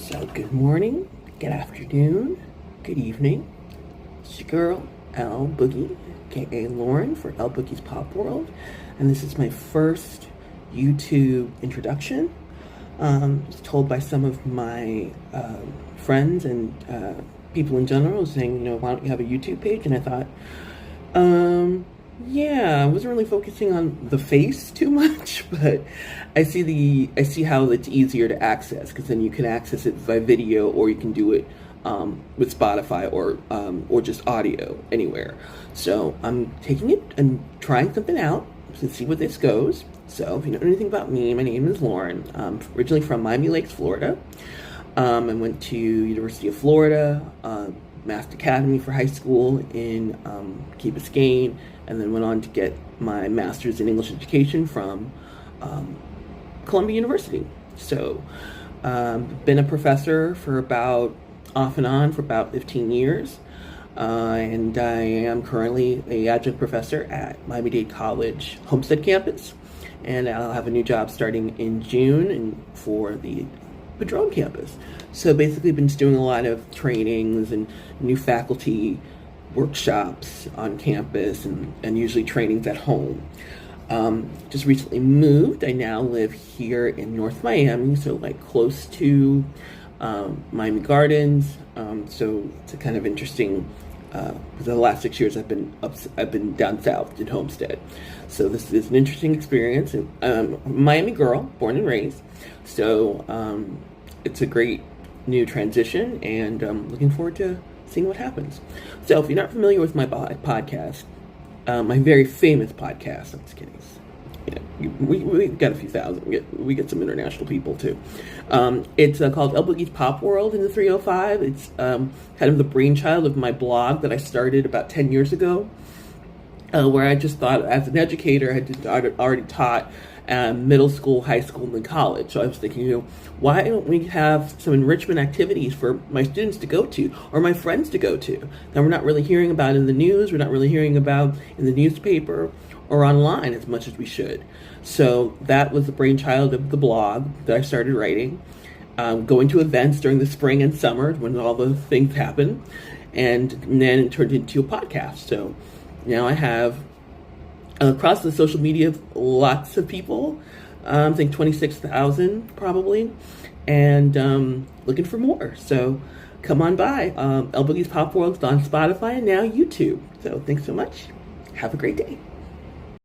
So good morning, good afternoon, good evening. It's your girl, Lboogie, aka Lauren for Lboogie's Pop World. And this is my first YouTube introduction. It's told by some of my friends and people in general saying, why don't you have a YouTube page? And I thought, yeah, I wasn't really focusing on the face too much, but I see how it's easier to access, because then you can access it by video, or you can do it with Spotify or just audio anywhere. So I'm taking it and trying something out to see where this goes. So if you know anything about me, my name is Lauren. I'm originally from Miami Lakes, Florida. I went to University of Florida, Master Academy for high school in Key Biscayne, and then went on to get my master's in English education from Columbia University. So been a professor for off and on for about 15 years. And I am currently an adjunct professor at Miami-Dade College Homestead campus. And I'll have a new job starting in June and for the Padrone campus. So basically been doing a lot of trainings and new faculty workshops on campus and usually trainings at home. Just recently moved. I now live here in North Miami, so like close to Miami Gardens. So it's a kind of interesting, because the last 6 years I've been down south in Homestead. So this is an interesting experience. Miami girl, born and raised. So it's a great new transition, and I'm looking forward to seeing what happens. So if you're not familiar with my podcast, my very famous podcast, I'm just kidding. Yeah, we got a few thousand. We get some international people too. It's called Lboogie's Pop World in the 305. It's kind of the brainchild of my blog that I started about 10 years ago, where I just thought, as an educator, I had already taught middle school, high school, and then college. So I was thinking, why don't we have some enrichment activities for my students to go to, or my friends to go to, that we're not really hearing about in the news, we're not really hearing about in the newspaper or online as much as we should. So that was the brainchild of the blog that I started writing, going to events during the spring and summer when all the things happen, and then it turned into a podcast. So now I have, across the social media, lots of people, I think 26,000 probably, and looking for more. So come on by. Lboogie's Pop World's on Spotify and now YouTube. So thanks so much. Have a great day.